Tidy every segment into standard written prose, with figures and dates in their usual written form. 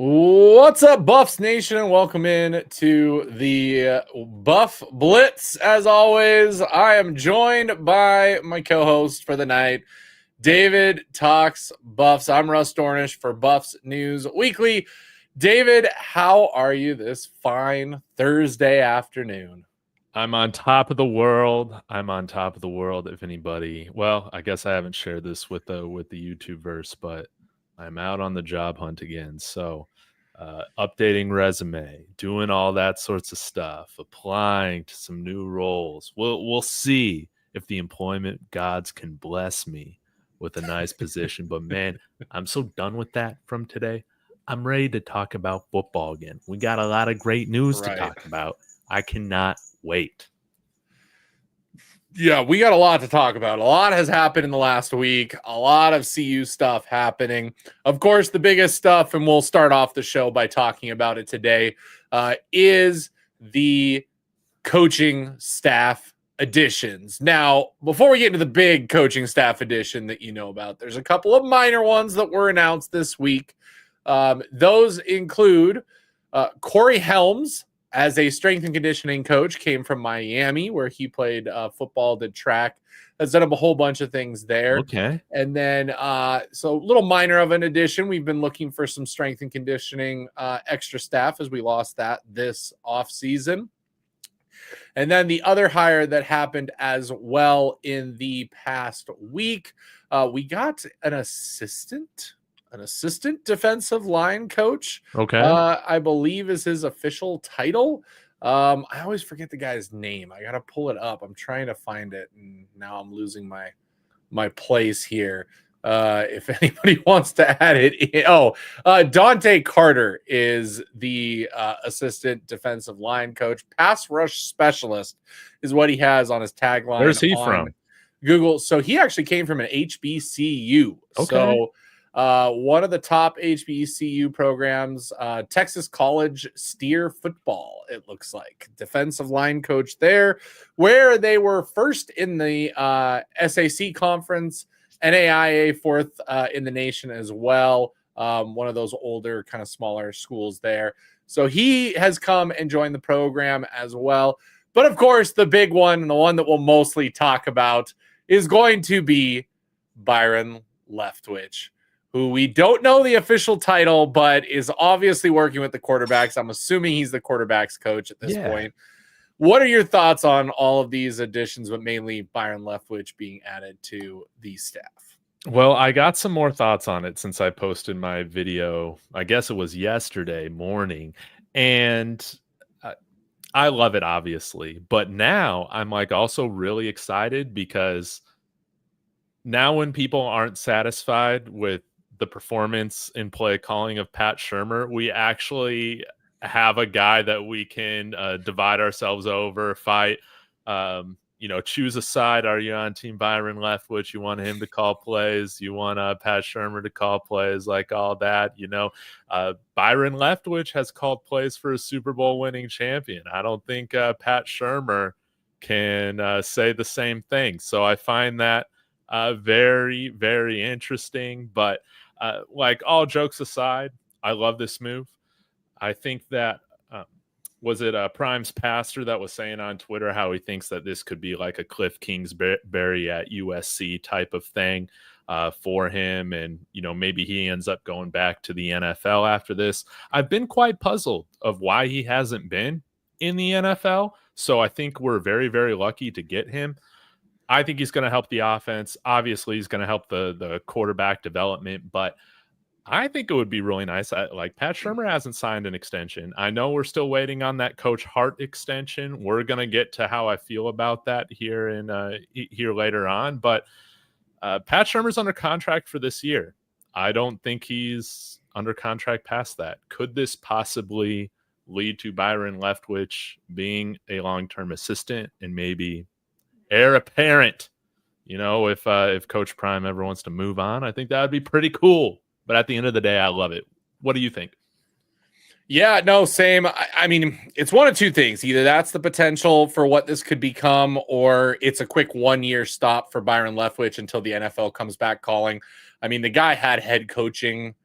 What's up, Buffs Nation, and welcome in to the Buff Blitz. As always, I am joined by my co-host for the night, David Talks Buffs. I'm Russ Dornish for Buffs News Weekly. David, how are you this fine Thursday afternoon? I'm on top of the world. If anybody, well, I guess I haven't shared this with the YouTube verse, but I'm out on the job hunt again. So, updating resume, doing all that sorts of stuff, applying to some new roles. We'll see if the employment gods can bless me with a nice position. But man, I'm so done with that from today. I'm ready to talk about football again. We got a lot of great news to talk about. I cannot wait. Yeah, we got a lot to talk about. A lot has happened in the last week. A lot of CU stuff happening. Of course, the biggest stuff, and we'll start off the show by talking about it today, is the coaching staff additions. Now, before we get into the big coaching staff addition that you know about, there's a couple of minor ones that were announced this week. Those include Corey Helms as a strength and conditioning coach, came from Miami, where he played football, did track, has done a whole bunch of things there. Okay. And then, so a little minor of an addition. We've been looking for some strength and conditioning extra staff as we lost that this offseason. And then the other hire that happened as well in the past week, we got an assistant defensive line coach. Okay. I believe is his official title. I always forget the guy's name. I got to pull it up. I'm trying to find it, and now I'm losing my place here. If anybody wants to add it. Dante Carter is the assistant defensive line coach. Pass rush specialist is what he has on his tagline. Where's he from? Google. So he actually came from an HBCU. Okay. So one of the top HBCU programs, Texas College Steer Football, it looks like. Defensive line coach there, where they were first in the SAC conference, NAIA fourth in the nation as well. One of those older, kind of smaller schools there. So he has come and joined the program as well. But of course, the big one, and the one that we'll mostly talk about, is going to be Byron Leftwich, who we don't know the official title, but is obviously working with the quarterbacks. I'm assuming he's the quarterbacks coach at this point. What are your thoughts on all of these additions, but mainly Byron Leftwich being added to the staff? Well, I got some more thoughts on it since I posted my video. I guess it was yesterday morning. And I love it, obviously. But now I'm like also really excited because now when people aren't satisfied with the performance and play calling of Pat Shurmur, we actually have a guy that we can divide ourselves over, fight, choose a side. Are you on team Byron Leftwich? You want him to call plays? You want Pat Shurmur to call plays, like all that? Byron Leftwich has called plays for a Super Bowl winning champion. I don't think Pat Shurmur can say the same thing. So I find that very, very interesting. But like all jokes aside, I love this move. I think that was it Prime's pastor that was saying on Twitter how he thinks that this could be like a Cliff Kingsbury at USC type of thing for him. And, maybe he ends up going back to the NFL after this. I've been quite puzzled of why he hasn't been in the NFL. So I think we're very, very lucky to get him. I think he's going to help the offense. Obviously, he's going to help the quarterback development, but I think it would be really nice. Like Pat Shurmur hasn't signed an extension. I know we're still waiting on that Coach Hart extension. We're going to get to how I feel about that here later on. But Pat Shurmur's under contract for this year. I don't think he's under contract past that. Could this possibly lead to Byron Leftwich being a long-term assistant and maybe heir apparent? If Coach Prime ever wants to move on, I think that would be pretty cool. But at the end of the day, I love it. What do you think? Yeah, no, same. I mean, it's one of two things. Either that's the potential for what this could become, or it's a quick 1-year stop for Byron Leftwich until the NFL comes back calling. I mean, the guy had head coaching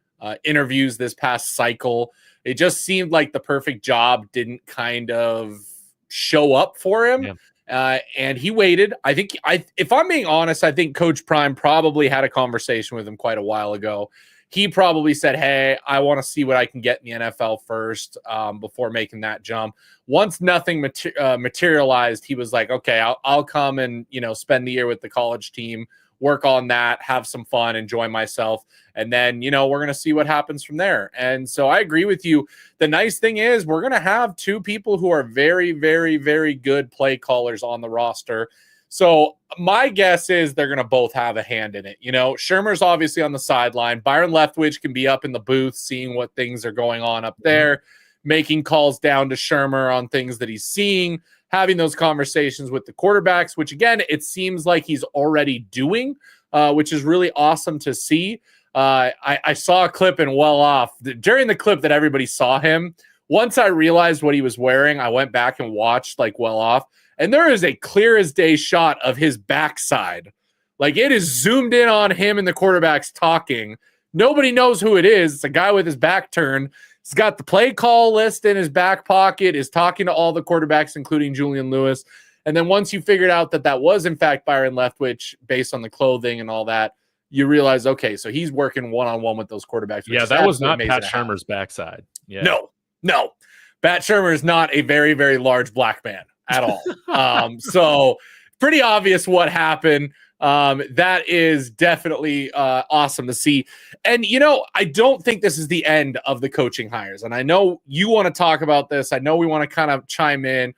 interviews this past cycle. It just seemed like the perfect job didn't kind of show up for him. And he waited. If I'm being honest, I think Coach Prime probably had a conversation with him quite a while ago. He probably said, hey, I want to see what I can get in the NFL first before making that jump. Once nothing materialized, he was like, okay, I'll come and, spend the year with the college team, work on that, have some fun, enjoy myself. And then, we're going to see what happens from there. And so I agree with you. The nice thing is we're going to have two people who are very, very, very good play callers on the roster. So my guess is they're going to both have a hand in it. Shermer's obviously on the sideline. Byron Leftwich can be up in the booth, seeing what things are going on up there, making calls down to Shermer on things that he's seeing, having those conversations with the quarterbacks, which again, it seems like he's already doing, which is really awesome to see. I saw a clip in Well Off during the clip that everybody saw him. Once I realized what he was wearing, I went back and watched Well Off. And there is a clear as day shot of his backside. It is zoomed in on him and the quarterbacks talking. Nobody knows who it is. It's a guy with his back turned. He's got the play call list in his back pocket, is talking to all the quarterbacks, including Julian Lewis. And then once you figured out that was, in fact, Byron Leftwich, based on the clothing and all that, you realize, okay, so he's working one-on-one with those quarterbacks. Yeah, that was not Pat Shermer's backside. Yeah. No. Pat Shermer is not a very, very large black man at all. So pretty obvious what happened. That is definitely awesome to see. And, I don't think this is the end of the coaching hires. And I know you want to talk about this. I know we want to kind of chime in.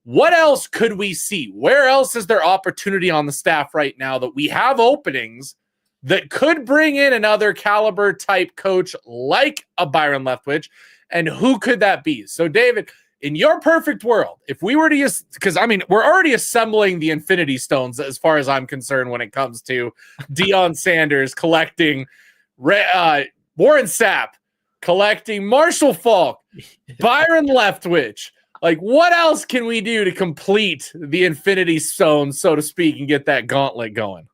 What else could we see? Where else is there opportunity on the staff right now that we have openings that could bring in another caliber type coach like a Byron Leftwich? And who could that be? So, David, in your perfect world, if we were to because we're already assembling the Infinity Stones as far as I'm concerned when it comes to Deion Sanders collecting Warren Sapp, collecting Marshall Faulk, Byron Leftwich. What else can we do to complete the Infinity Stones, so to speak, and get that gauntlet going?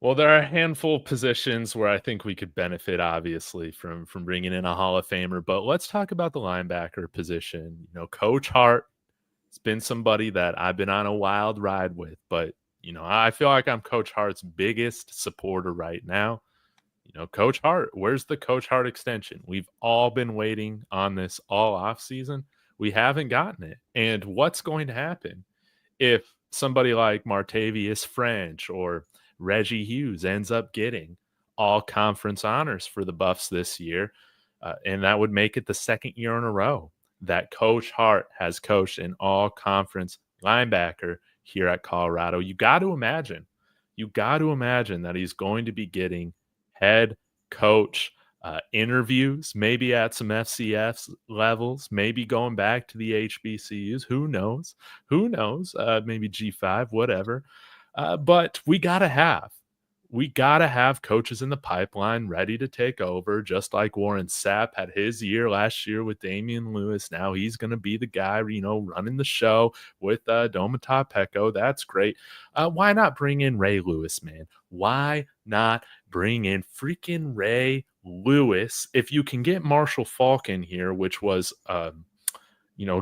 Well, there are a handful of positions where I think we could benefit, obviously, from bringing in a Hall of Famer. But let's talk about the linebacker position. Coach Hart has been somebody that I've been on a wild ride with. But, I feel like I'm Coach Hart's biggest supporter right now. Coach Hart, where's the Coach Hart extension? We've all been waiting on this all offseason. We haven't gotten it. And what's going to happen if somebody like Martavius French or Reggie Hughes ends up getting all conference honors for the Buffs this year? And that would make it the second year in a row that Coach Hart has coached an all conference linebacker here at Colorado. You got to imagine that he's going to be getting head coach interviews, maybe at some FCS levels, maybe going back to the HBCUs. Who knows? Maybe G5, whatever. But we gotta have coaches in the pipeline ready to take over, just like Warren Sapp had his year last year with Damian Lewis. Now he's going to be the guy, running the show with Domata Peko. That's great. Why not bring in Ray Lewis, man? Why not bring in freaking Ray Lewis? If you can get Marshall Faulk in here, which was, a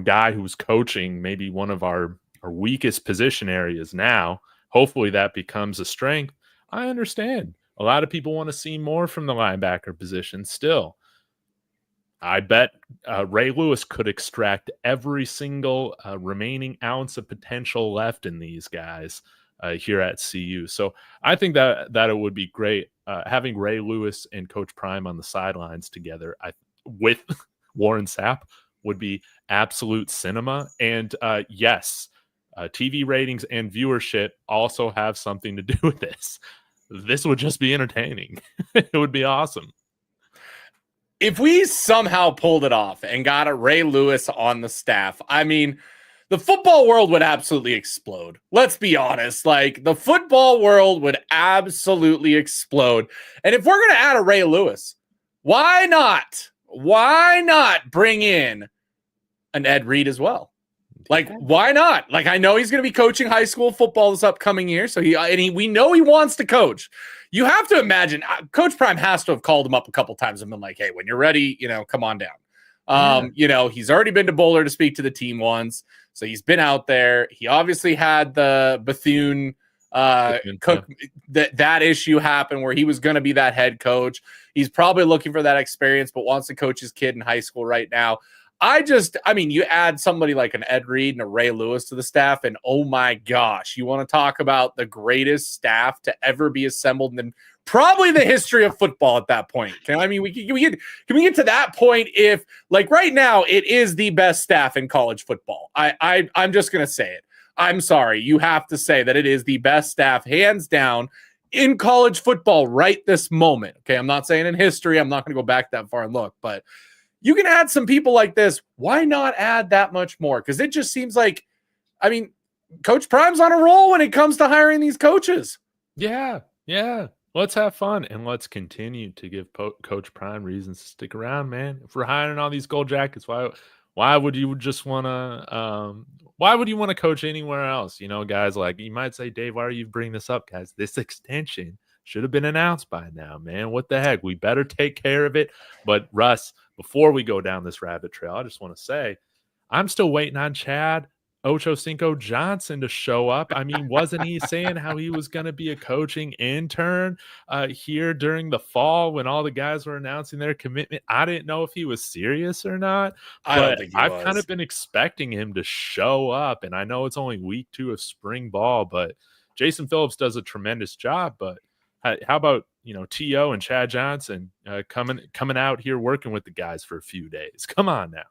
guy who's coaching maybe one of our weakest position areas now, hopefully that becomes a strength. I understand. A lot of people want to see more from the linebacker position still. I bet Ray Lewis could extract every single remaining ounce of potential left in these guys here at CU. So I think that it would be great having Ray Lewis and Coach Prime on the sidelines together with Warren Sapp would be absolute cinema. And yes, TV ratings and viewership also have something to do with this. This would just be entertaining. It would be awesome. If we somehow pulled it off and got a Ray Lewis on the staff, the football world would absolutely explode. Let's be honest. The football world would absolutely explode. And if we're going to add a Ray Lewis, why not? Why not bring in an Ed Reed as well? Why not? I know he's going to be coaching high school football this upcoming year. So we know he wants to coach. you have to imagine Coach Prime has to have called him up a couple times and been like, hey, when you're ready, come on down. He's already been to Boulder to speak to the team once. So he's been out there. He obviously had the Bethune Cook, that issue happen where he was going to be that head coach. He's probably looking for that experience, but wants to coach his kid in high school right now. You add somebody like an Ed Reed and a Ray Lewis to the staff, and oh my gosh, you want to talk about the greatest staff to ever be assembled in probably the history of football at that point. Can we get to that point if, like, right now it is the best staff in college football? I'm just gonna say it. I'm sorry, you have to say that it is the best staff, hands down, in college football right this moment. Okay, I'm not saying in history. I'm not going to go back that far and look, but you can add some people like this. Why not add that much more? Because it just seems like, Coach Prime's on a roll when it comes to hiring these coaches. Yeah. Let's have fun, and let's continue to give Coach Prime reasons to stick around, man. If we're hiring all these gold jackets, why would you just want to why would you want to coach anywhere else? Guys, like, you might say, Dave, why are you bringing this up, guys? This extension should have been announced by now, man. What the heck? We better take care of it. But Russ, before we go down this rabbit trail, I just want to say I'm still waiting on Chad Ochocinco Johnson to show up. Wasn't he saying how he was going to be a coaching intern here during the fall when all the guys were announcing their commitment? I didn't know if he was serious or not. I don't think he was. I've kind of been expecting him to show up, and I know it's only week 2 of spring ball, but Jason Phillips does a tremendous job. But how about T.O. and Chad Johnson coming out here working with the guys for a few days? Come on now.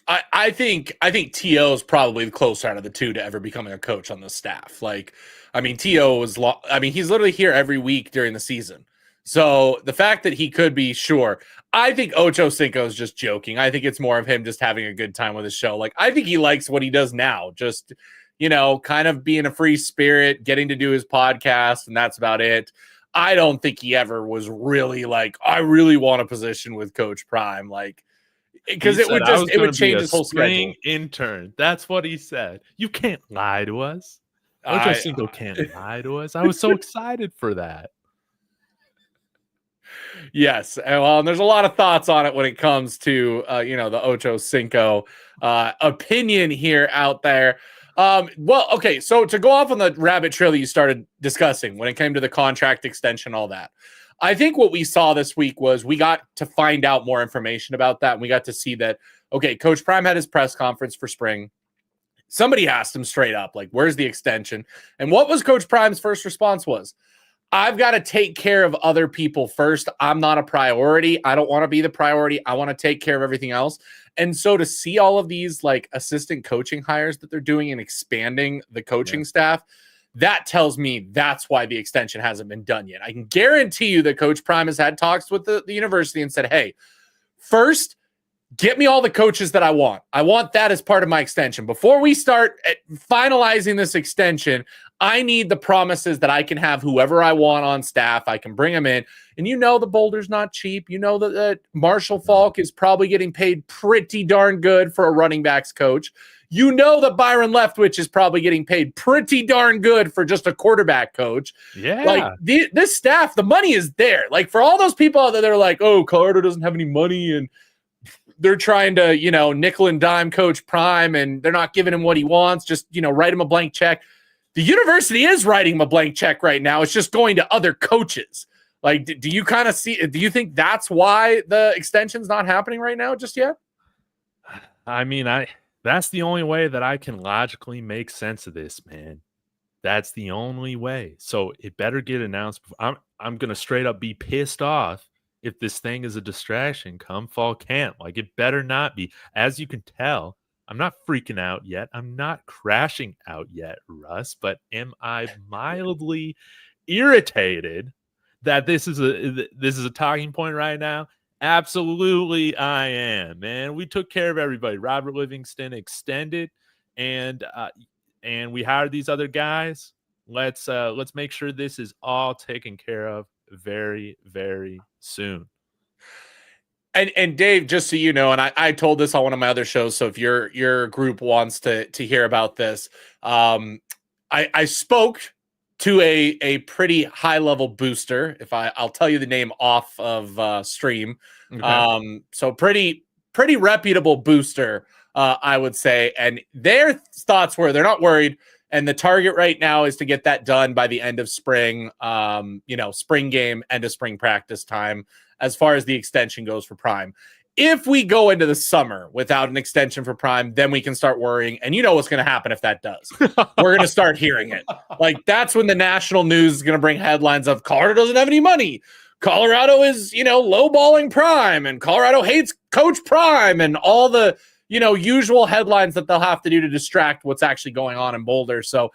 I think T.O. is probably the closer out of the two to ever becoming a coach on the staff. T.O. was he's literally here every week during the season. So the fact that he could be, sure. I think Ochocinco is just joking. I think it's more of him just having a good time with his show. I think he likes what he does now. Just, kind of being a free spirit, getting to do his podcast, and that's about it. I don't think he ever was really like, I really want a position with Coach Prime. Because it would change his whole schedule. Intern. That's what he said. You can't lie to us. Ochocinco can't lie to us. I was so excited for that. Yes. And there's a lot of thoughts on it when it comes to, the Ochocinco opinion here out there. Okay. So to go off on the rabbit trail that you started discussing when it came to the contract extension, all that, I think what we saw this week was we got to find out more information about that. And we got to see that, okay, Coach Prime had his press conference for spring. Somebody asked him straight up, where's the extension? And what was Coach Prime's first response was, I've got to take care of other people first. I'm not a priority. I don't want to be the priority. I want to take care of everything else. And so to see all of these assistant coaching hires that they're doing and expanding the coaching staff, that tells me that's why the extension hasn't been done yet. I can guarantee you that Coach Prime has had talks with the university and said, hey, first, get me all the coaches that I want. I want that as part of my extension. Before we start finalizing this extension, I need the promises that I can have whoever I want on staff. I can bring them in. And the Boulder's not cheap. That Marshall Falk is probably getting paid pretty darn good for a running backs coach. That Byron Leftwich is probably getting paid pretty darn good for just a quarterback coach. Yeah. This staff, the money is there. For all those people out there that are like, oh, Colorado doesn't have any money and they're trying to, nickel and dime Coach Prime and they're not giving him what he wants. Just, write him a blank check. The university is writing him a blank check right now. It's just going to other coaches. Do you kind of see, do you think that's why the extension's not happening right now just yet? That's the only way that I can logically make sense of this, man. That's the only way. So it better get announced. I'm going to straight up be pissed off if this thing is a distraction come fall camp. It better not be. As you can tell, I'm not freaking out yet. I'm not crashing out yet, Russ. But am I mildly irritated that this is a talking point right now? Absolutely, I am, man. We took care of everybody. Robert Livingston extended, and we hired these other guys. Let's make sure this is all taken care of very, very soon. And Dave, just so you know, and I told this on one of my other shows, so if your group wants to hear about this, I spoke to a pretty high level booster. If I'll tell you the name off of stream. Okay. So pretty reputable booster, I would say. And their thoughts were they're not worried. And the target right now is to get that done by the end of spring, spring game, end of spring practice time, as far as the extension goes for Prime. If we go into the summer without an extension for Prime, then we can start worrying. And you know what's going to happen if that does. We're going to start hearing it. Like, that's when the national news is going to bring headlines of Colorado doesn't have any money. Colorado is, lowballing Prime, and Colorado hates Coach Prime, and all the, usual headlines that they'll have to do to distract what's actually going on in Boulder. So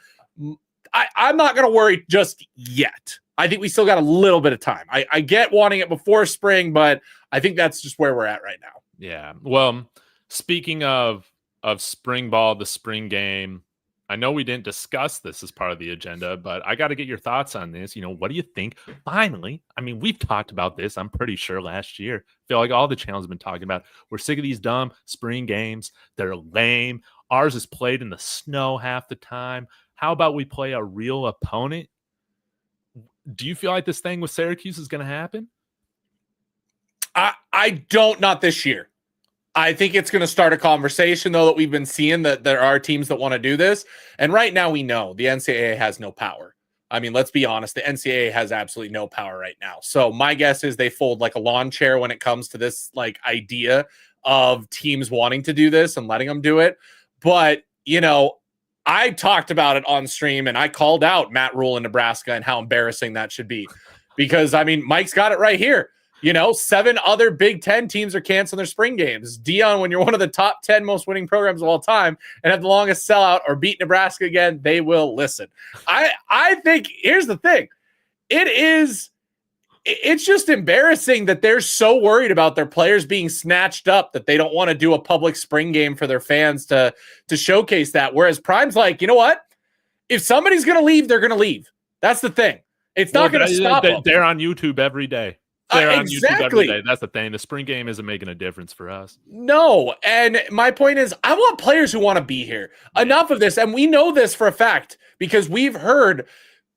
I'm not going to worry just yet. I think we still got a little bit of time. I get wanting it before spring, but I think that's just where we're at right now. Yeah. Well, speaking of spring ball, the spring game, I know we didn't discuss this as part of the agenda, but I got to get your thoughts on this. What do you think? Finally, I mean, we've talked about this, I'm pretty sure, last year. I feel like all the channels have been talking about, we're sick of these dumb spring games. They're lame. Ours is played in the snow half the time. How about we play a real opponent? Do you feel like this thing with Syracuse is going to happen? I don't, not this year. I think it's going to start a conversation, though, that we've been seeing that there are teams that want to do this. And right now we know the NCAA has no power. I mean, let's be honest. The NCAA has absolutely no power right now. So my guess is they fold like a lawn chair when it comes to this idea of teams wanting to do this and letting them do it. But, I talked about it on stream and I called out Matt Rule in Nebraska and how embarrassing that should be. Because, I mean, Mike's got it right here. 7 other Big Ten teams are canceling their spring games. Deion, when you're one of the top 10 most winning programs of all time and have the longest sellout or beat Nebraska again, they will listen. I think, here's the thing. It's just embarrassing that they're so worried about their players being snatched up that they don't want to do a public spring game for their fans to showcase that. Whereas Prime's like, you know what? If somebody's going to leave, they're going to leave. That's the thing. It's not going to stop them. They're on YouTube every day. They're on exactly. YouTube every day. That's the thing. The spring game isn't making a difference for us. No. And my point is, I want players who want to be here. Enough of this. And we know this for a fact because we've heard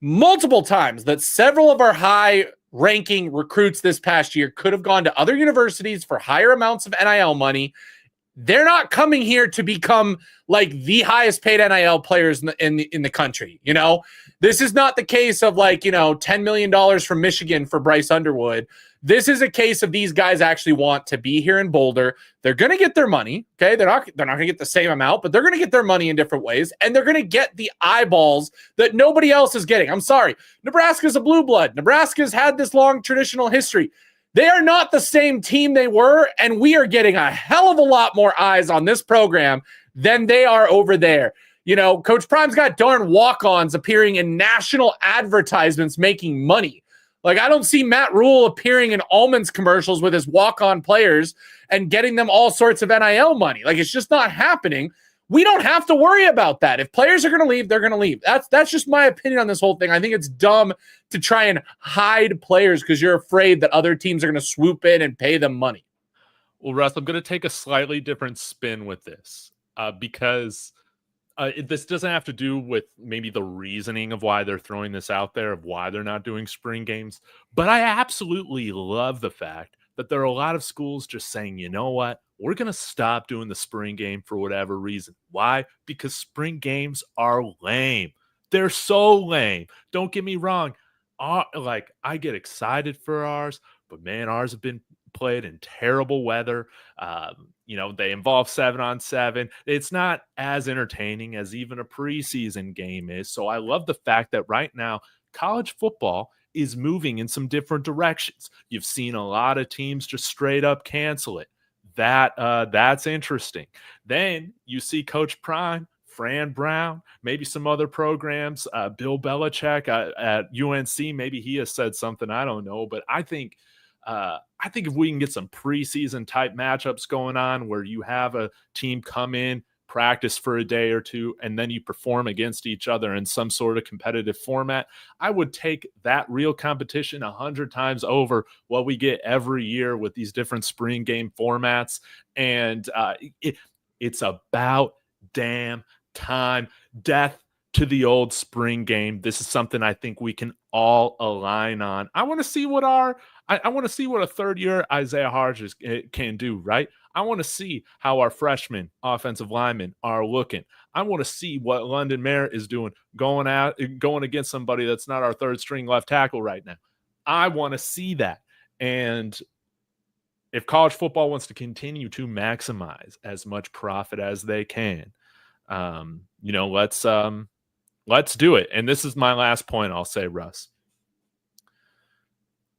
multiple times that several of our high-ranking recruits this past year could have gone to other universities for higher amounts of NIL money. They're not coming here to become like the highest paid NIL players in the country. This is not the case of $10 million from Michigan for Bryce Underwood. This is a case of these guys actually want to be here in Boulder. They're going to get their money. Okay. They're not going to get the same amount, but they're going to get their money in different ways. And they're going to get the eyeballs that nobody else is getting. I'm sorry. Nebraska's a blue blood. Nebraska's had this long traditional history. They are not the same team they were, and we are getting a hell of a lot more eyes on this program than they are over there. Coach Prime's got darn walk-ons appearing in national advertisements making money. I don't see Matt Rule appearing in Almonds commercials with his walk-on players and getting them all sorts of NIL money. It's just not happening. We don't have to worry about that. If players are going to leave, they're going to leave. That's just my opinion on this whole thing. I think it's dumb to try and hide players because you're afraid that other teams are going to swoop in and pay them money. Well, Russ, I'm going to take a slightly different spin with this because this doesn't have to do with maybe the reasoning of why they're throwing this out there, of why they're not doing spring games. But I absolutely love the fact that there are a lot of schools just saying, you know what? We're going to stop doing the spring game for whatever reason. Why? Because spring games are lame. They're so lame. Don't get me wrong. I get excited for ours, but man, ours have been played in terrible weather. They involve 7-on-7. It's not as entertaining as even a preseason game is. So I love the fact that right now, college football is moving in some different directions. You've seen a lot of teams just straight up cancel it. That's interesting. Then you see Coach Prime, Fran Brown, maybe some other programs, Bill Belichick at UNC. Maybe he has said something, I don't know, but I think if we can get some preseason type matchups going on where you have a team come in, practice for a day or two, and then you perform against each other in some sort of competitive format, I would take that real competition 100 times over what we get every year with these different spring game formats. And it's about damn time. Death to the old spring game. This is something I think we can all align on. I want to see what I want to see what a third-year Isaiah Hodges can do, right? I want to see how our freshmen offensive linemen are looking. I want to see what London Merritt is doing going against somebody that's not our third-string left tackle right now. I want to see that. And if college football wants to continue to maximize as much profit as they can, let's do it. And this is my last point I'll say, Russ.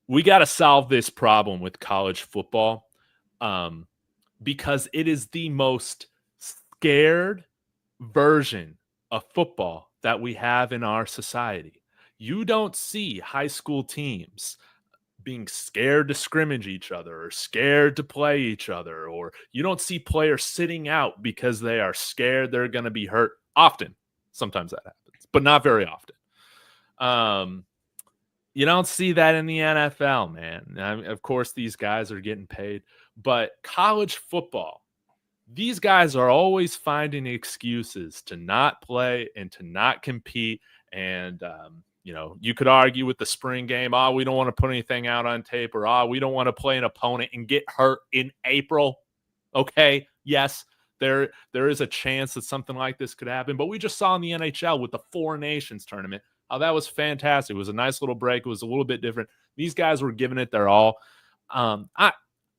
We got to solve this problem with college football because it is the most scared version of football that we have in our society. You don't see high school teams being scared to scrimmage each other or scared to play each other, or you don't see players sitting out because they are scared they're going to be hurt. Often. Sometimes that happens, but not very often. You don't see that in the NFL, man. Of course, these guys are getting paid, but college football, these guys are always finding excuses to not play and to not compete. And, you could argue with the spring game, we don't want to put anything out on tape, or we don't want to play an opponent and get hurt in April. Okay, yes, there is a chance that something like this could happen, but we just saw in the NHL with the Four Nations tournament, that was fantastic. It was a nice little break. It was a little bit different. These guys were giving it their all. I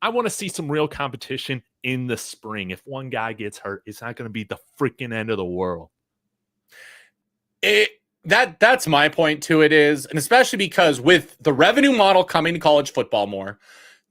want to see some real competition in the spring. If one guy gets hurt, it's not going to be the freaking end of the world. That's my point to it is, and especially because with the revenue model coming to college football more,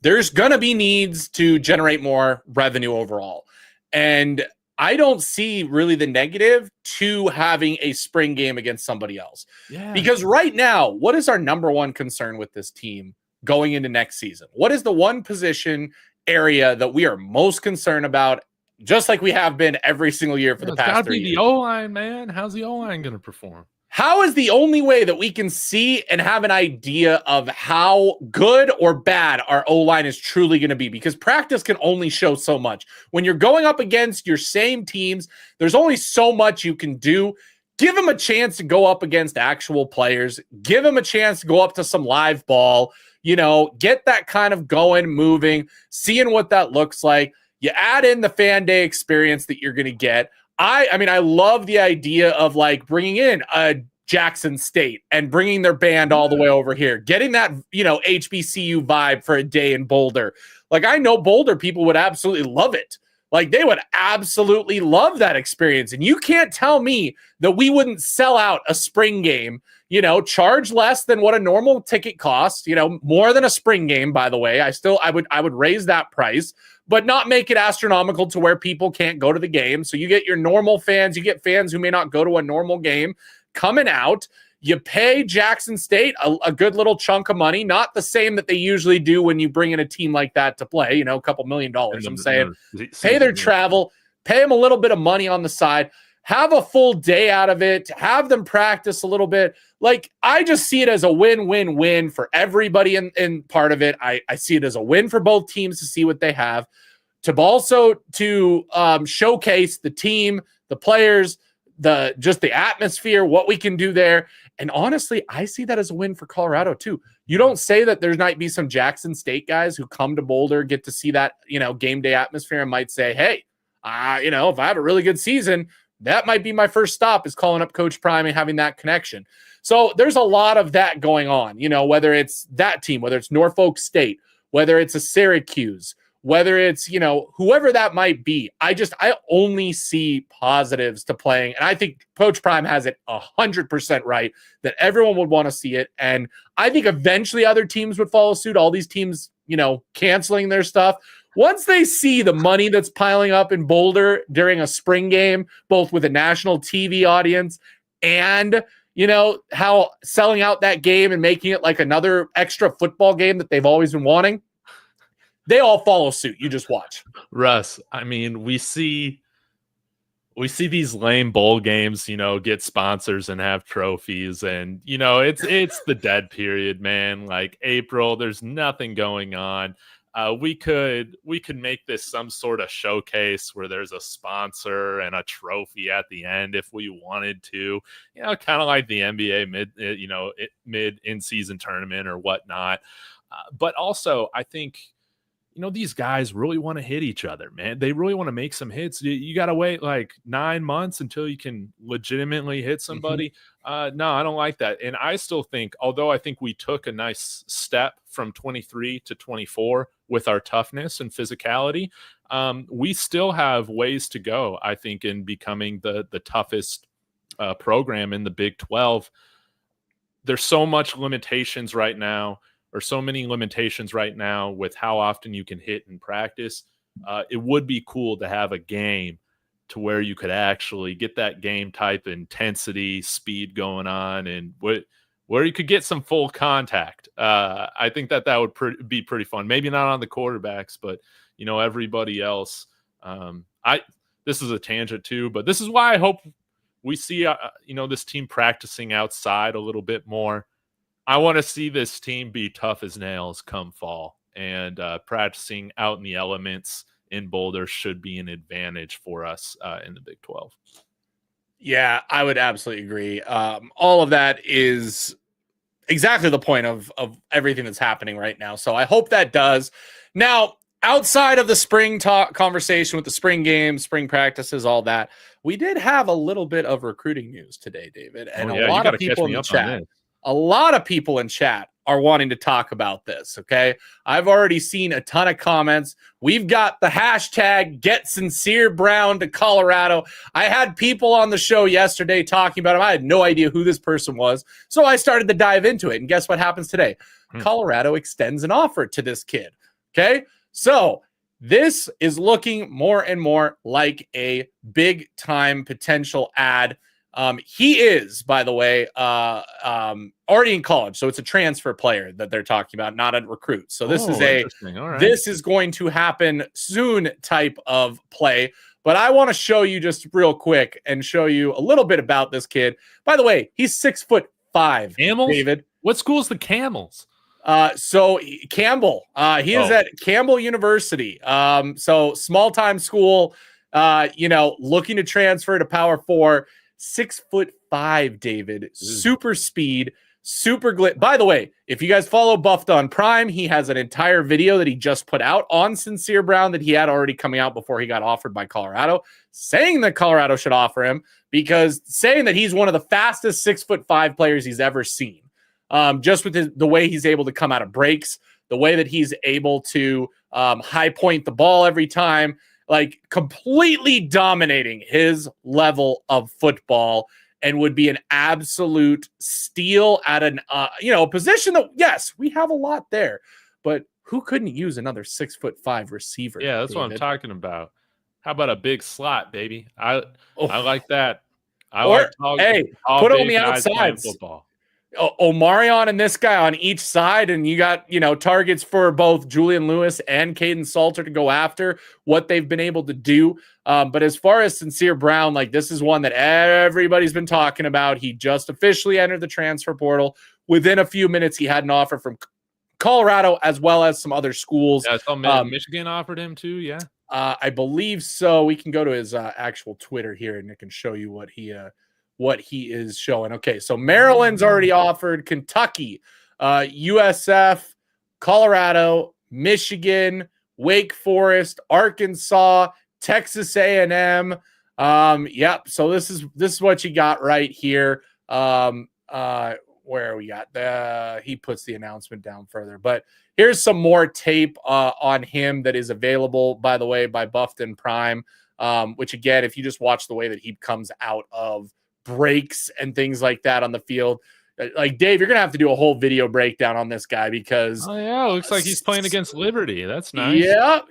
there's going to be needs to generate more revenue overall. And I don't see really the negative to having a spring game against somebody else. Yeah. Because right now, what is our number one concern with this team going into next season? What is the one position area that we are most concerned about, just like we have been every single year for the past 3 years? The O-line, man. How's the O-line going to perform? How is the only way that we can see and have an idea of how good or bad our O-line is truly going to be? Because practice can only show so much. When you're going up against your same teams, there's only so much you can do. Give them a chance to go up against actual players. Give them a chance to go up to some live ball. Get that kind of going, moving, seeing what that looks like. You add in the fan day experience that you're going to get. I love the idea of like bringing in a Jackson State and bringing their band all the way over here, getting that, HBCU vibe for a day in Boulder. Like, I know Boulder people would absolutely love it. Like, they would absolutely love that experience. And you can't tell me that we wouldn't sell out a spring game, charge less than what a normal ticket costs, more than a spring game, by the way. I would raise that price, but not make it astronomical to where people can't go to the game. So you get your normal fans, you get fans who may not go to a normal game coming out. You pay Jackson State a good little chunk of money, not the same that they usually do when you bring in a team like that to play, a couple $1 million. I'm saying pay their travel, pay them a little bit of money on the side, have a full day out of it, have them practice a little bit. Like, I just see it as a win-win-win for everybody in part of it. I see it as a win for both teams to see what they have, to also to showcase the team, the players, the atmosphere, what we can do there. And honestly, I see that as a win for Colorado too. You don't say that there might be some Jackson State guys who come to Boulder, get to see that, game day atmosphere and might say, hey, if I have a really good season, that might be my first stop, is calling up Coach Prime and having that connection. So there's a lot of that going on, whether it's that team, whether it's Norfolk State, whether it's a Syracuse, whether it's, whoever that might be. I only see positives to playing. And I think Coach Prime has it 100% right that everyone would want to see it. And I think eventually other teams would follow suit. All these teams, canceling their stuff. Once they see the money that's piling up in Boulder during a spring game, both with a national TV audience and, how selling out that game and making it like another extra football game that they've always been wanting, they all follow suit. You just watch. Russ, we see these lame bowl games, get sponsors and have trophies, and it's the dead period, man. Like April, there's nothing going on. we could make this some sort of showcase where there's a sponsor and a trophy at the end if we wanted to, kind of like the NBA mid in-season tournament or whatnot. But also, I think, these guys really want to hit each other, man. They really want to make some hits. You got to wait like 9 months until you can legitimately hit somebody. No, I don't like that. And I still think, although I think we took a nice step from 23 to 24 with our toughness and physicality, we still have ways to go, I think, in becoming the toughest program in the Big 12. There's so much limitations right now, or so many limitations right now with how often you can hit in practice. It would be cool to have a game to where you could actually get that game type intensity, speed going on, and where you could get some full contact. I think that would be pretty fun. Maybe not on the quarterbacks, but everybody else. This is a tangent too, but this is why I hope we see this team practicing outside a little bit more. I want to see this team be tough as nails come fall, and practicing out in the elements in Boulder should be an advantage for us in the Big 12. Yeah, I would absolutely agree. All of that is exactly the point of everything that's happening right now. So I hope that does. Now, outside of the spring talk conversation with the spring games, spring practices, all that, we did have a little bit of recruiting news today, David, and a lot of people in the chat. A lot of people in chat are wanting to talk about this, okay? I've already seen a ton of comments. We've got the hashtag Get Sincere Brown to Colorado. I had people on the show yesterday talking about him. I had no idea who this person was, so I started to dive into it, and guess what happens today? Colorado extends an offer to this kid, okay? So this is looking more and more like a big-time potential ad. He is, by the way, already in college, so it's a transfer player that they're talking about, not a recruit. So this is this is going to happen soon type of play. But I want to show you just real quick and show you a little bit about this kid. By the way, he's 6'5". Camels? David, what school's the Camels? So Campbell, he is at Campbell University. So small time school. Looking to transfer to Power 4. 6'5", David. Super speed, super glit. By the way, if you guys follow Buffed on Prime, he has an entire video that he just put out on Sincere Brown that he had already coming out before he got offered by Colorado, saying that Colorado should offer him, because saying that he's one of the fastest 6'5" players he's ever seen. Just with the way he's able to come out of breaks, the way that he's able to high point the ball every time. Like completely dominating his level of football, and would be an absolute steal at an position that, yes, we have a lot there, but who couldn't use another 6'5" receiver? Yeah, that's David? What I'm talking about. How about a big slot, baby? I like that. Put it on the outside. Football. OMarion and this guy on each side, and you got targets for both Julian Lewis and Caden Salter to go after what they've been able to do. But as far as Sincere Brown, like, this is one that everybody's been talking about. He just officially entered the transfer portal. Within a few minutes, he had an offer from Colorado as well as some other schools. Yeah, I saw Michigan offered him too. Yeah, I believe so. We can go to his actual Twitter here, and it can show you what he is showing. Okay, so Maryland's already offered, Kentucky, USF, Colorado, Michigan, Wake Forest, Arkansas, Texas A&M. Yep. So this is what you got right here. Where we got he puts the announcement down further, but here's some more tape on him that is available, by the way, by Buffed and Prime. Which again, if you just watch the way that he comes out of breaks and things like that on the field, like, Dave, you're gonna have to do a whole video breakdown on this guy, because it looks like he's playing against Liberty. That's nice. Yep.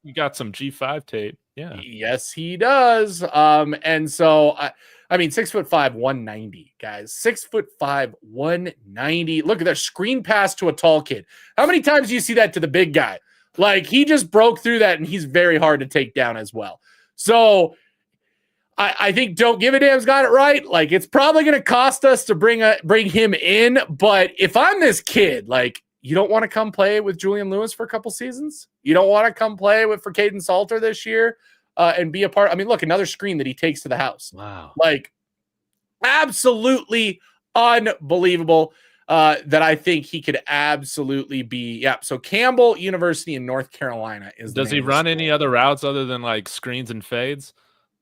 You got some G5 tape. Yeah. Yes, he does. And so I mean, 6'5", 190, guys. 6'5", 190. Look at that screen pass to a tall kid. How many times do you see that to the big guy? Like, he just broke through that, and he's very hard to take down as well. So I think Don't Give a Damn's got it right. Like, it's probably going to cost us to bring him in. But if I'm this kid, like, you don't want to come play with Julian Lewis for a couple seasons? You don't want to come play for Caden Salter this year and be a part? I mean, look, another screen that he takes to the house. Wow. Like, absolutely unbelievable that I think he could absolutely be. Yeah. So Campbell University in North Carolina is. Does he run any other routes other than like screens and fades?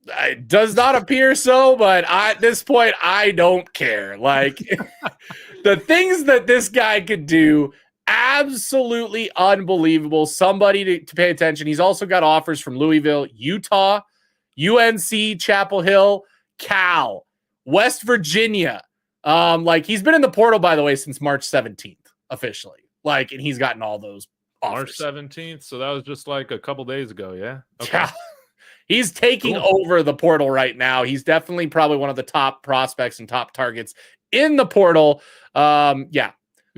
It does not appear so, but at this point, I don't care. Like, the things that this guy could do, absolutely unbelievable. Somebody to pay attention. He's also got offers from Louisville, Utah, UNC, Chapel Hill, Cal, West Virginia. Like, he's been in the portal, by the way, since March 17th, officially. Like, and he's gotten all those offers. March 17th. So that was just like a couple days ago. Yeah. Okay. Yeah. He's taking over the portal right now. He's definitely probably one of the top prospects and top targets in the portal. Yeah.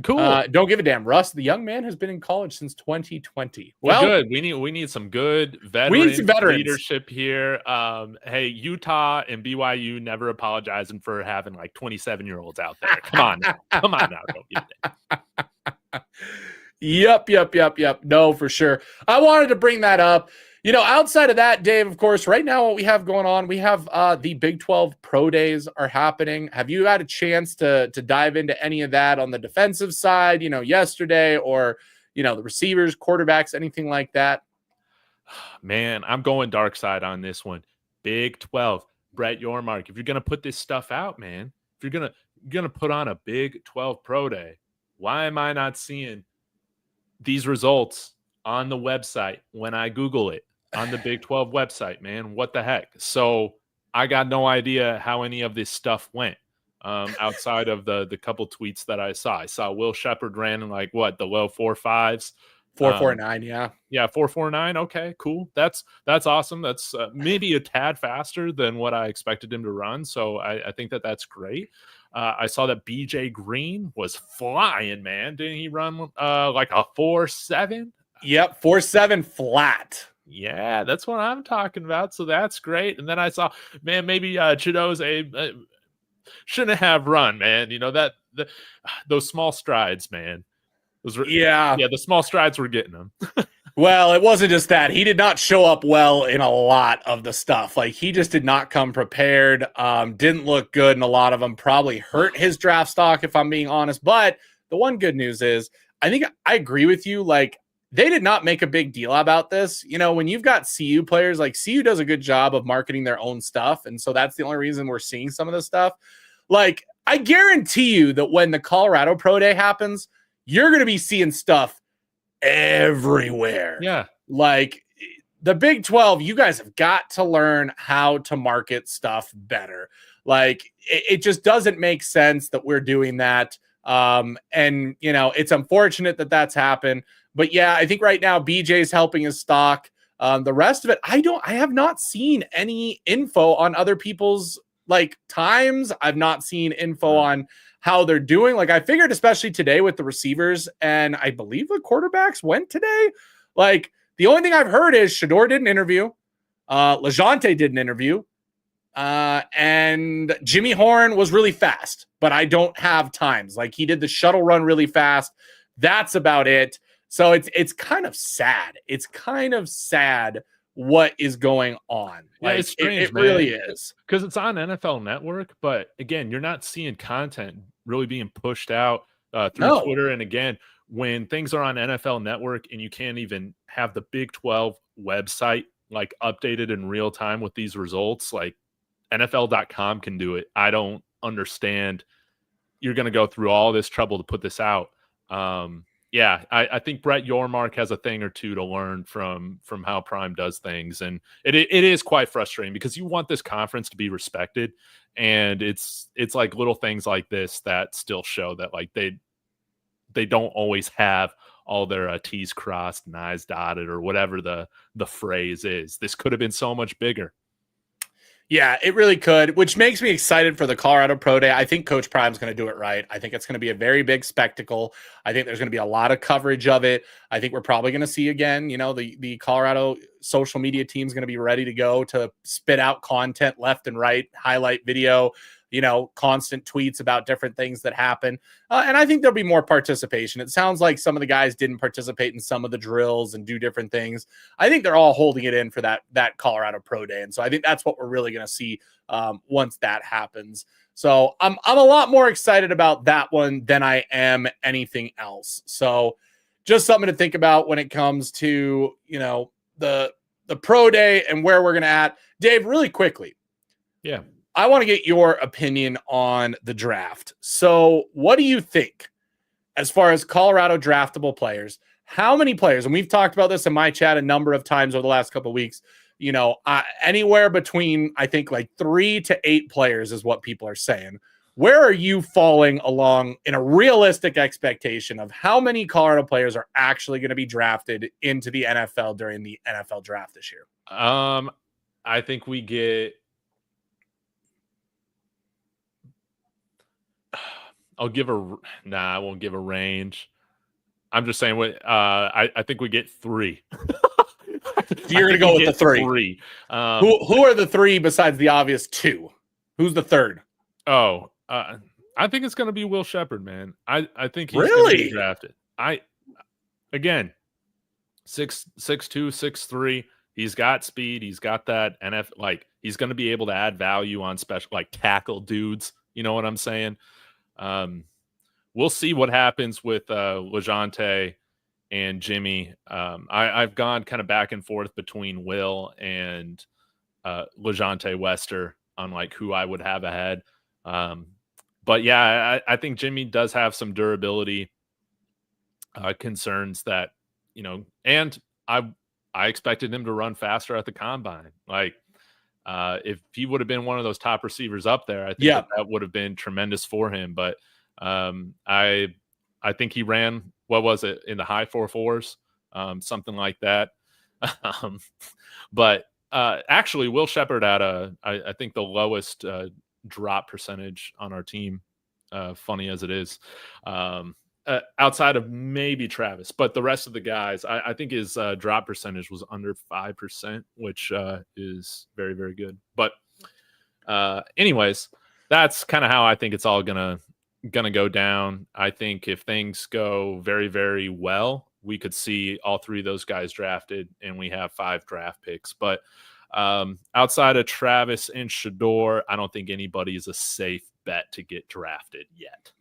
Cool. Don't give a damn. Russ, the young man, has been in college since 2020. Well, good. We need some good veterans leadership here. Hey, Utah and BYU never apologizing for having like 27-year-olds out there. Come on now. Come on now. Don't give a damn. Yep. No, for sure. I wanted to bring that up. You know, outside of that, Dave, of course, right now what we have going on, we have the Big 12 Pro Days are happening. Have you had a chance to dive into any of that on the defensive side, you know, yesterday, or, you know, the receivers, quarterbacks, anything like that? Man, I'm going dark side on this one. Big 12, Brett Yormark. If you're going to put this stuff out, man, if you're going to put on a Big 12 Pro Day, why am I not seeing these results on the website when I Google it? On the Big 12 website, man, what the heck? So I got no idea how any of this stuff went outside of the couple tweets that I saw. I saw Will Shepherd ran in like what, the low 4.5s, 4.49, yeah, 4.49. Okay, cool. That's awesome. That's maybe a tad faster than what I expected him to run. So I think that's great. I saw that BJ Green was flying, man. Didn't he run like a 4.7? Yep, 4.7 flat. Yeah, that's what I'm talking about. So that's great. And then I saw, man, maybe Chidoze shouldn't have run, man. You know, those small strides, man. The small strides were getting them. Well, it wasn't just that. He did not show up well in a lot of the stuff. Like, he just did not come prepared. Didn't look good in a lot of them. Probably hurt his draft stock, if I'm being honest. But the one good news is, I think I agree with you. Like, they did not make a big deal about this. You know, when you've got CU players, like, CU does a good job of marketing their own stuff. And so that's the only reason we're seeing some of this stuff. Like, I guarantee you that when the Colorado Pro Day happens, you're going to be seeing stuff everywhere. Yeah. Like, the Big 12, you guys have got to learn how to market stuff better. Like, it just doesn't make sense that we're doing that. And, you know, it's unfortunate that that's happened. But yeah, I think right now BJ's helping his stock. The rest of it, I have not seen any info on other people's like times. I've not seen info on how they're doing. Like, I figured, especially today with the receivers, and I believe the quarterbacks went today. Like, the only thing I've heard is Shador did an interview. LeJounte did an interview. And Jimmy Horn was really fast, but I don't have times. Like, he did the shuttle run really fast. That's about it. So it's kind of sad. It's kind of sad what is going on. Like, it's strange, it really is. Because it's on NFL Network, but again, you're not seeing content really being pushed out through Twitter. And again, when things are on NFL Network and you can't even have the Big 12 website like updated in real time with these results, like NFL.com can do it. I don't understand. You're going to go through all this trouble to put this out. Yeah, I think Brett Yormark has a thing or two to learn from how Prime does things. And it is quite frustrating because you want this conference to be respected. And it's like little things like this that still show that like they don't always have all their T's crossed and I's dotted or whatever the phrase is. This could have been so much bigger. Yeah, it really could, which makes me excited for the Colorado Pro Day. I think Coach Prime's going to do it right. I think it's going to be a very big spectacle. I think there's going to be a lot of coverage of it. I think we're probably going to see again, you know, the Colorado social media team is going to be ready to go to spit out content left and right, highlight video, constant tweets about different things that happen. And I think there'll be more participation. It sounds like some of the guys didn't participate in some of the drills and do different things. I think they're all holding it in for that Colorado Pro Day. And so I think that's what we're really going to see once that happens. So I'm a lot more excited about that one than I am anything else. So just something to think about when it comes to, the Pro Day and where we're going to at. Dave, really quickly. Yeah. I want to get your opinion on the draft. So what do you think as far as Colorado draftable players? How many players, and we've talked about this in my chat a number of times over the last couple of weeks, anywhere between, I think, like 3 to 8 players is what people are saying. Where are you falling along in a realistic expectation of how many Colorado players are actually going to be drafted into the NFL during the NFL draft this year? I think we get, I won't give a range. I'm just saying what I think we get 3. You're going to go with the 3. Who are the 3 besides the obvious 2? Who's the third? I think it's going to be Will Shepherd, man. I think he's really going to be drafted. Again, 6'2", 6'3". He's got speed. He's got that NFL. Like, he's going to be able to add value on special, like, tackle dudes. You know what I'm saying? We'll see what happens with LeJohntay and Jimmy. I've gone kind of back and forth between Will and LeJohntay Wester on like who I would have ahead. But yeah, I think Jimmy does have some durability concerns that, and I expected him to run faster at the combine. Like, if he would have been one of those top receivers up there, I think that would have been tremendous for him. But I think he ran, what was it, in the high 4.4s, something like that. But actually, Will Shepherd had I think the lowest drop percentage on our team, funny as it is, outside of maybe Travis. But the rest of the guys, I think his drop percentage was under 5%, which is very, very good. But anyways, that's kind of how I think it's all gonna go down. I think if things go very, very well, we could see all 3 of those guys drafted, and we have 5 draft picks. But outside of Travis and Shedeur, I don't think anybody is a safe bet to get drafted yet.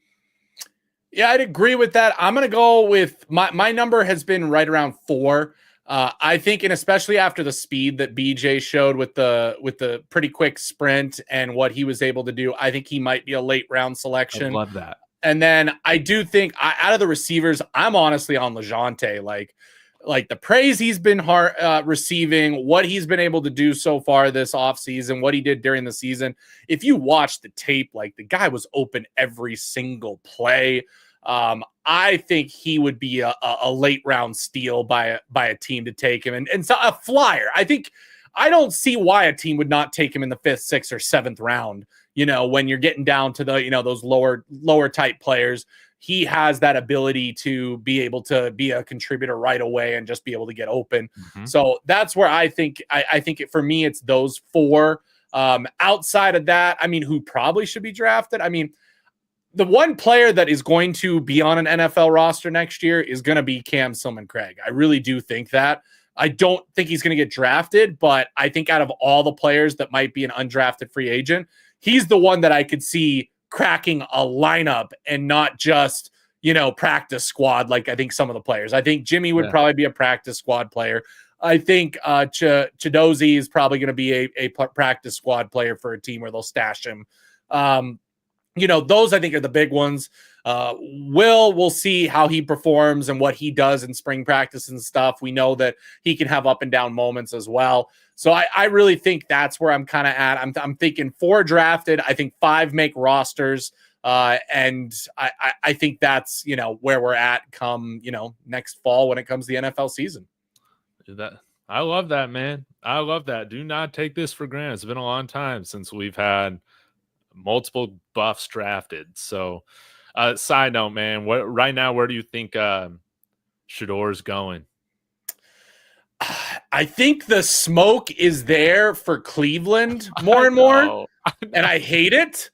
Yeah, I'd agree with that. I'm going to go with my number has been right around 4. I think, and especially after the speed that BJ showed with the pretty quick sprint and what he was able to do, I think he might be a late round selection. I love that. And then I do think out of the receivers, I'm honestly on LeJohntay. Like the praise he's been receiving, what he's been able to do so far this offseason, what he did during the season. If you watch the tape, like, the guy was open every single play. I think he would be a late round steal by a team to take him, and so a flyer. I don't see why a team would not take him in the 5th, 6th, or 7th round. When you're getting down to the those lower type players, he has that ability to be able to be a contributor right away and just be able to get open. Mm-hmm. So that's where I think for me it's those 4. Outside of that, who probably should be drafted? The one player that is going to be on an NFL roster next year is going to be Cam Silman-Craig. I really do think that. I don't think he's going to get drafted, but I think out of all the players that might be an undrafted free agent, he's the one that I could see cracking a lineup and not just, practice squad like I think some of the players. I think Jimmy would probably be a practice squad player. I think Chidozie is probably going to be a practice squad player for a team where they'll stash him. Those I think are the big ones. We'll see how he performs and what he does in spring practice and stuff. We know that he can have up and down moments as well. So I really think that's where I'm kind of at. I'm thinking 4 drafted. I think 5 make rosters. And I think that's, where we're at come, next fall when it comes to the NFL season. I love that, man. I love that. Do not take this for granted. It's been a long time since we've had multiple buffs drafted. So side note, man, right now, where do you think Shedeur's going? I think the smoke is there for Cleveland more and more, and I hate it.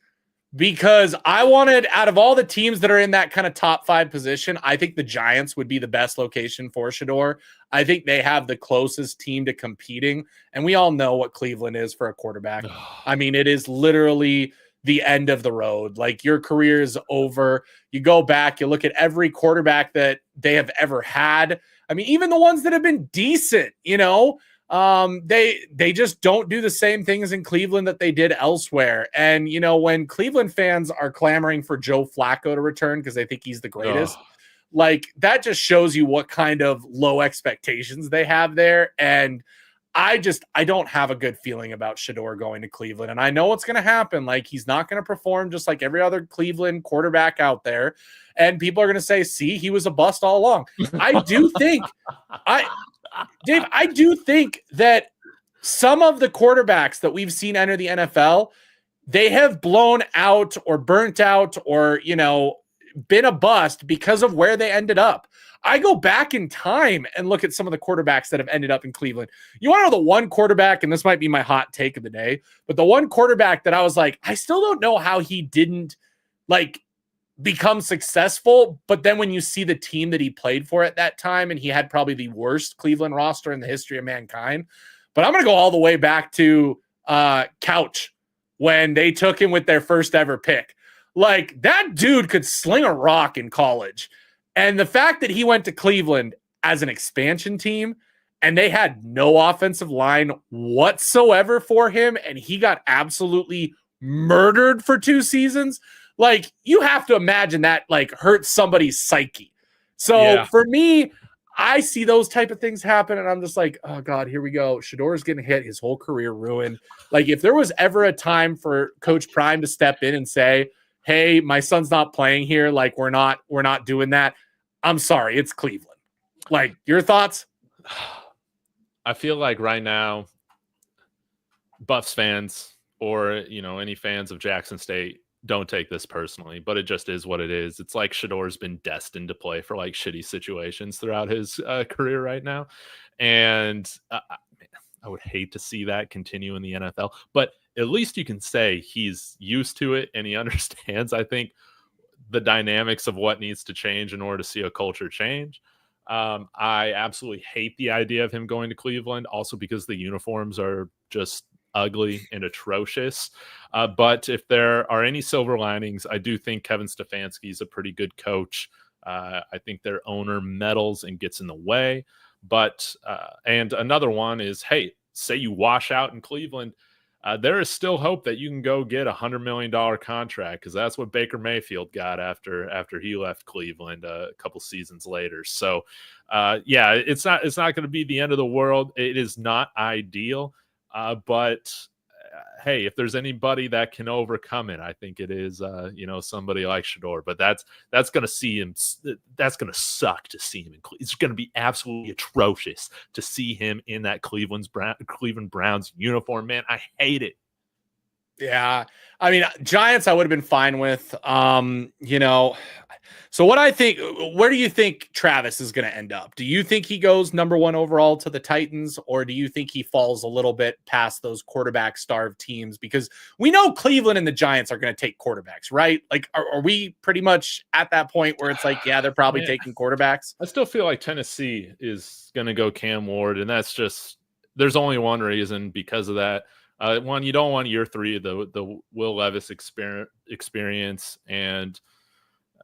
because I wanted, out of all the teams that are in that kind of top 5 position, I think the Giants would be the best location for Shador. I think they have the closest team to competing, and we all know what Cleveland is for a quarterback. I mean, it is literally the end of the road. Like, your career is over. You go back, you look at every quarterback that they have ever had. I mean, even the ones that have been decent, they just don't do the same things in Cleveland that they did elsewhere. And when Cleveland fans are clamoring for Joe Flacco to return because they think he's the greatest, like, that just shows you what kind of low expectations they have there. And I don't have a good feeling about Shador going to Cleveland. And I know what's going to happen. Like, he's not going to perform just like every other Cleveland quarterback out there. And people are going to say, see, he was a bust all along. I do think Dave, I do think that some of the quarterbacks that we've seen enter the NFL, they have blown out or burnt out or, been a bust because of where they ended up. I go back in time and look at some of the quarterbacks that have ended up in Cleveland. You want to know the one quarterback, and this might be my hot take of the day, but the one quarterback that I was like, I still don't know how he didn't become successful. But then when you see the team that he played for at that time, and he had probably the worst Cleveland roster in the history of mankind. But I'm going to go all the way back to Couch when they took him with their first ever pick. Like, that dude could sling a rock in college. And the fact that he went to Cleveland as an expansion team and they had no offensive line whatsoever for him, and he got absolutely murdered for 2 seasons. Like, you have to imagine that hurts somebody's psyche. So for me, I see those type of things happen, and I'm just like, oh God, here we go. Shador's getting hit, his whole career ruined. Like, if there was ever a time for Coach Prime to step in and say, hey, my son's not playing here, like, we're not doing that, I'm sorry, it's Cleveland. Like, your thoughts? I feel like right now, Buffs fans or any fans of Jackson State don't take this personally, but it just is what it is. It's like Shador's been destined to play for shitty situations throughout his career right now. And I would hate to see that continue in the NFL, but at least you can say he's used to it and he understands, I think, the dynamics of what needs to change in order to see a culture change. I absolutely hate the idea of him going to Cleveland, also because the uniforms are just ugly and atrocious. But if there are any silver linings, I do think Kevin Stefanski is a pretty good coach. I think their owner meddles and gets in the way. But and another one is, hey, say you wash out in Cleveland, there is still hope that you can go get $100 million contract, because that's what Baker Mayfield got after he left Cleveland a couple seasons later. So, it's not going to be the end of the world. It is not ideal, but hey, if there's anybody that can overcome it, I think it is somebody like Shador. But that's going to see him. That's going to suck to see him in Cleveland. It's going to be absolutely atrocious to see him in that Cleveland Browns uniform. Man, I hate it. Yeah, I mean, Giants I would have been fine with. So what I think, where do you think Travis is going to end up? Do you think he goes number 1 overall to the Titans, or do you think he falls a little bit past those quarterback starved teams? Because we know Cleveland and the Giants are going to take quarterbacks, right? Like, are we pretty much at that point where it's like, yeah, they're probably taking quarterbacks? I still feel like Tennessee is going to go Cam Ward, and that's just, there's only one reason because of that. One, you don't want year 3 of the Will Levis experience, and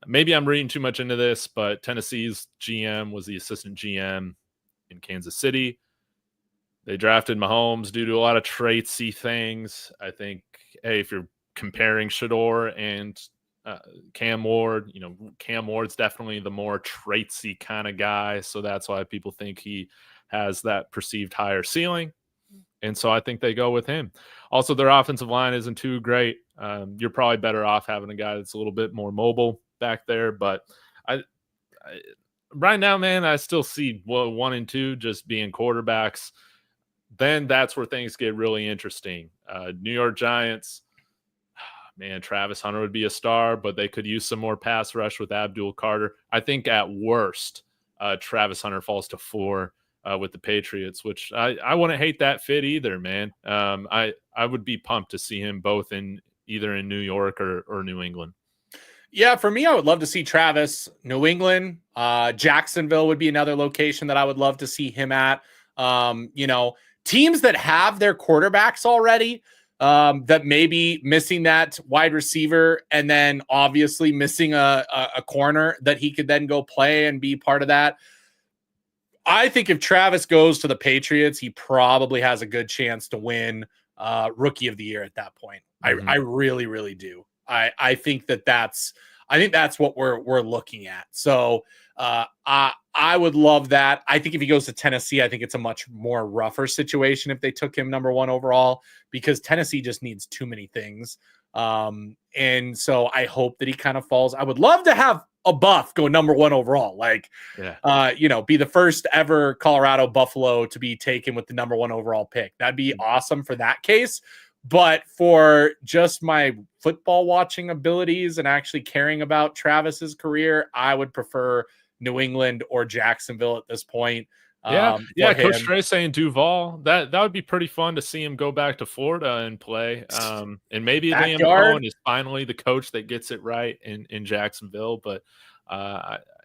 maybe I'm reading too much into this, but Tennessee's GM was the assistant GM in Kansas City. They drafted Mahomes due to a lot of traitsy things. I think, hey, if you're comparing Shador and Cam Ward, Cam Ward's definitely the more traitsy kind of guy. So that's why people think he has that perceived higher ceiling. And so I think they go with him. Also, their offensive line isn't too great. You're probably better off having a guy that's a little bit more mobile back there. But I right now, man, I still see 1 and 2 just being quarterbacks. Then that's where things get really interesting. New York Giants, man, Travis Hunter would be a star, but they could use some more pass rush with Abdul Carter. I think at worst, Travis Hunter falls to 4 with the Patriots, which I wouldn't hate that fit either, man. I would be pumped to see him both in either in New York or New England. Yeah, for me, I would love to see Travis. New England, Jacksonville would be another location that I would love to see him at. Teams that have their quarterbacks already, that may be missing that wide receiver, and then obviously missing a corner that he could then go play and be part of that. I think if Travis goes to the Patriots, he probably has a good chance to win Rookie of the Year at that point. Mm-hmm. I really, really do. I think that's what we're looking at. So I would love that. I think if he goes to Tennessee, I think it's a much more rougher situation if they took him number 1 overall, because Tennessee just needs too many things. And so I hope that he kind of falls. I would love to have a Buff go number 1 overall, be the first ever Colorado Buffalo to be taken with the number 1 overall pick. That'd be awesome for that case. But for just my football watching abilities and actually caring about Travis's career, I would prefer New England or Jacksonville at this point. Coach Trey saying Duval. That would be pretty fun to see him go back to Florida and play. And maybe Liam Cohen is finally the coach that gets it right in Jacksonville. But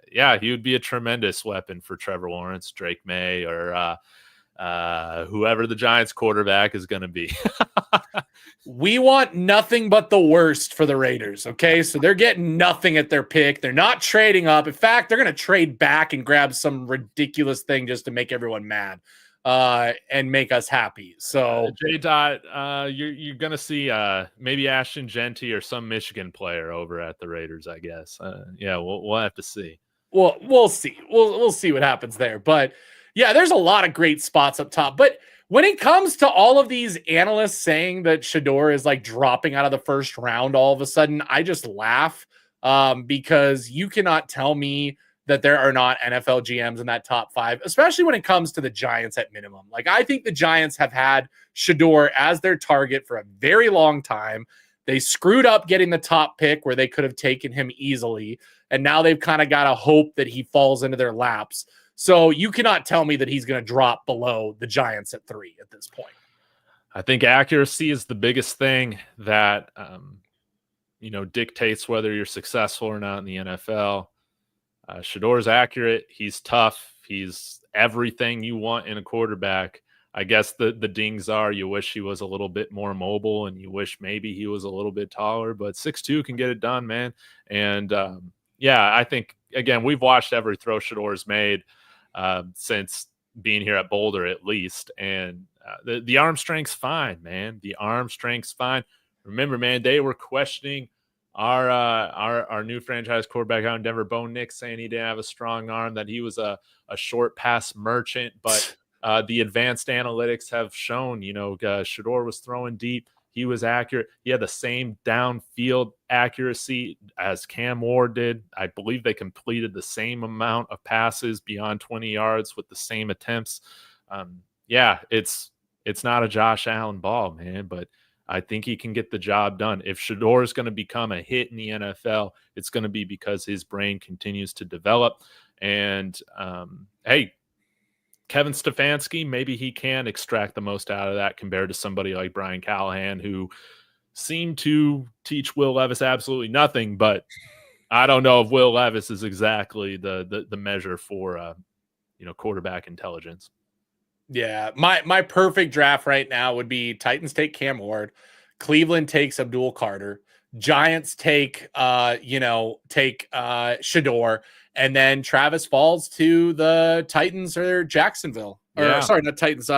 he would be a tremendous weapon for Trevor Lawrence, Drake May, or whoever the Giants quarterback is going to be. We want nothing but the worst for the Raiders. Okay. So they're getting nothing at their pick. They're not trading up. In fact, they're going to trade back and grab some ridiculous thing just to make everyone mad, and make us happy. So J Dot, you're going to see, maybe Ashton Genty or some Michigan player over at the Raiders, I guess. We'll have to see. Well, we'll see. We'll see what happens there, but yeah, there's a lot of great spots up top. But when it comes to all of these analysts saying that Shedeur is like dropping out of the first round all of a sudden, I just laugh, because you cannot tell me that there are not NFL GMs in that top 5, especially when it comes to the Giants at minimum. Like, I think the Giants have had Shedeur as their target for a very long time. They screwed up getting the top pick where they could have taken him easily. And now they've kind of got to hope that he falls into their laps. So you cannot tell me that he's going to drop below the Giants at 3 at this point. I think accuracy is the biggest thing that, dictates whether you're successful or not in the NFL. Shedeur's accurate. He's tough. He's everything you want in a quarterback. I guess the dings are you wish he was a little bit more mobile and you wish maybe he was a little bit taller, but 6'2" can get it done, man. And I think, again, we've watched every throw Shedeur's made since being here at Boulder, at least. And the arm strength's fine, man. The arm strength's fine. Remember, man, they were questioning our new franchise quarterback out in Denver, Bo Nix, saying he didn't have a strong arm, that he was a short pass merchant. But the advanced analytics have shown, Shedeur was throwing deep. He was accurate. He had the same downfield accuracy as Cam Ward did. I believe they completed the same amount of passes beyond 20 yards with the same attempts. It's not a Josh Allen ball, man, but I think he can get the job done. If Shedeur is going to become a hit in the NFL, it's going to be because his brain continues to develop. And, Kevin Stefanski, maybe he can extract the most out of that compared to somebody like Brian Callahan, who seemed to teach Will Levis absolutely nothing. But I don't know if Will Levis is exactly the measure for quarterback intelligence. Yeah, my perfect draft right now would be Titans take Cam Ward, Cleveland takes Abdul Carter, Giants take Shedeur, and then Travis falls to the Titans or Jacksonville. Sorry, not Titans,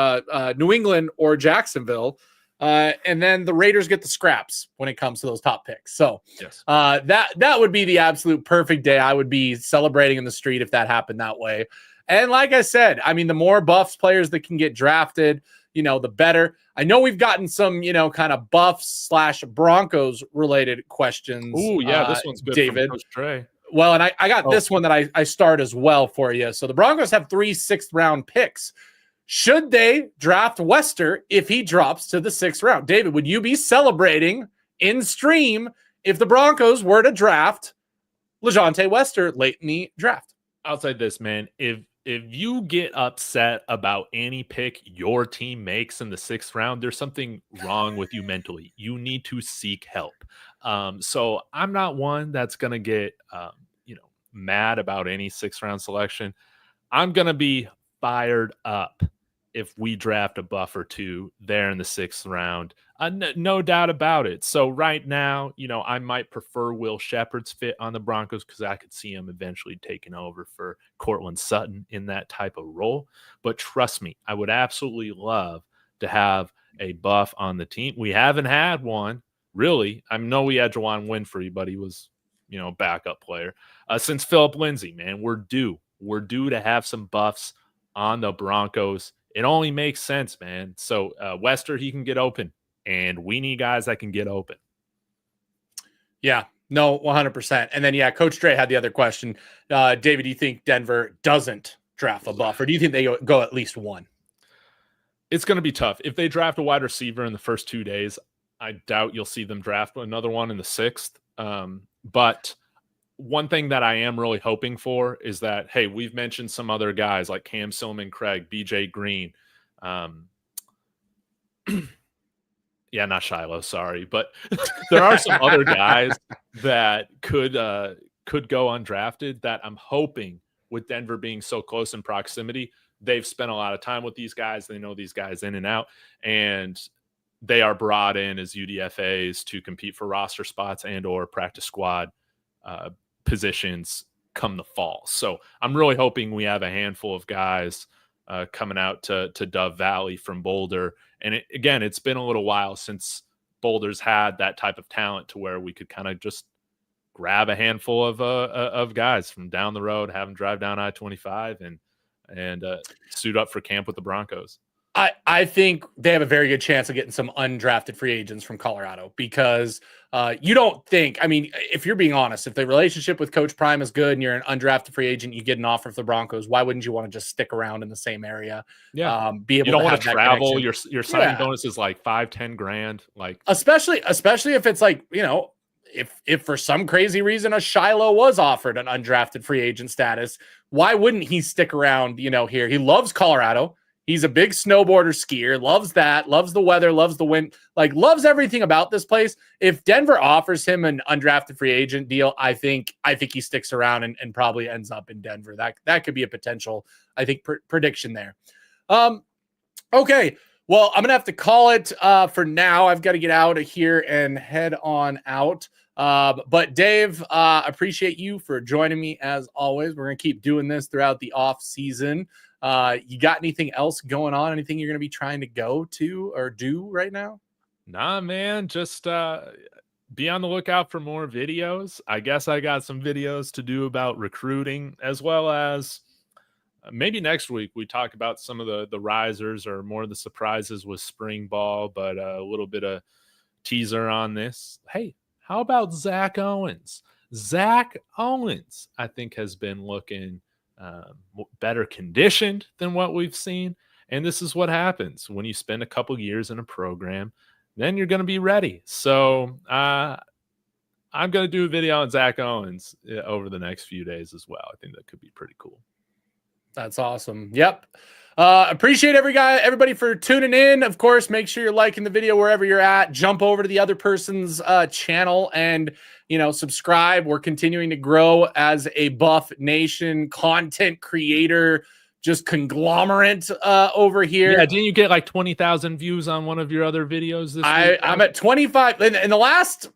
New England or Jacksonville. And then the Raiders get the scraps when it comes to those top picks. So yes. That would be the absolute perfect day. I would be celebrating in the street if that happened that way. And like I said, I mean, the more Buffs players that can get drafted, the better. I know we've gotten some, kind of Buffs / Broncos related questions. Oh, yeah, this one's good, David. From Coach Trey. Well, and I got this one that I start as well for you. So the Broncos have 3 6th-round picks. Should they draft Wester if he drops to the 6th round? David, would you be celebrating in stream if the Broncos were to draft LeJontay Wester late in the draft? I'll say this, man. if you get upset about any pick your team makes in the 6th round, there's something wrong with you mentally. You need to seek help. So I'm not one that's going to get, mad about any 6th round selection. I'm going to be fired up if we draft a buff or two there in the 6th round. No doubt about it. So right now, I might prefer Will Shepherd's fit on the Broncos because I could see him eventually taking over for Cortland Sutton in that type of role. But trust me, I would absolutely love to have a buff on the team. We haven't had one, really. I know we had Juwan Winfrey, but he was, backup player. Since Philip Lindsay, man, we're due. We're due to have some buffs on the Broncos. It only makes sense, man. So Wester, he can get open, and we need guys that can get open. Yeah, no, 100%. And then, Coach Dre had the other question. David, do you think Denver doesn't draft a buff, or do you think they go at least one? It's going to be tough. If they draft a wide receiver in the first 2 days, I doubt you'll see them draft another one in the 6th. But one thing that I am really hoping for is that, hey, we've mentioned some other guys like Cam Silman, Craig, BJ Green. Not Shiloh, sorry. But there are some other guys that could go undrafted that I'm hoping, with Denver being so close in proximity, they've spent a lot of time with these guys. They know these guys in and out, and they are brought in as UDFAs to compete for roster spots and or practice squad positions come the fall. So I'm really hoping we have a handful of guys coming out to Dove Valley from Boulder. And it's been a little while since Boulder's had that type of talent to where we could kind of just grab a handful of guys from down the road, have them drive down I-25 and suit up for camp with the Broncos. I think they have a very good chance of getting some undrafted free agents from Colorado because you don't think, if you're being honest, if the relationship with Coach Prime is good and you're an undrafted free agent, you get an offer from the Broncos, why wouldn't you want to just stick around in the same area? Yeah. Be able you don't to want to travel. Your signing Yeah. bonus is like $5-10 grand. Like especially if it's like, if for some crazy reason a Shiloh was offered an undrafted free agent status, why wouldn't he stick around, here? He loves Colorado. He's a big snowboarder, skier, loves that, loves the weather, loves the wind, loves everything about this place. If Denver offers him an undrafted free agent deal, I think he sticks around and probably ends up in Denver. That could be a potential, prediction there. Okay. Well, I'm going to have to call it for now. I've got to get out of here and head on out. But Dave, appreciate you for joining me as always. We're going to keep doing this throughout the off season. You got anything else going on? Anything you're going to be trying to go to or do right now? Nah, man, just be on the lookout for more videos. I guess I got some videos to do about recruiting, as well as maybe next week we talk about some of the risers or more of the surprises with spring ball, but a little bit of teaser on this. Hey, how about Zach Owens? Zach Owens, I think, has been looking better conditioned than what we've seen. And this is what happens when you spend a couple years in a program, then you're going to be ready. So I'm going to do a video on Zach Owens over the next few days as well. I think that could be pretty cool. That's awesome. Yep. Appreciate everybody for tuning in. Of course, make sure you're liking the video wherever you're at. Jump over to the other person's channel and subscribe. We're continuing to grow as a Buff Nation content creator, just conglomerate over here. Yeah, didn't you get like 20,000 views on one of your other videos this week? I'm at 25 in the last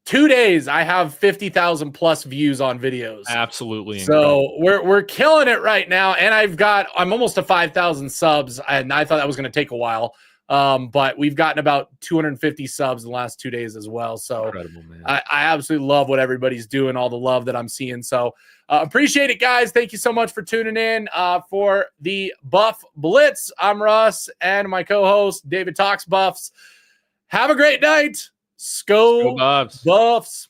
2 days. I have 50,000 plus views on videos. Absolutely. So we're killing it right now. And I'm almost to 5,000 subs. And I thought that was going to take a while. But we've gotten about 250 subs in the last 2 days as well. So incredible, man. I absolutely love what everybody's doing, all the love that I'm seeing. So appreciate it, guys. Thank you so much for tuning in for the Buff Blitz. I'm Russ and my co-host David Talks Buffs. Have a great night. Go Buffs. Buffs.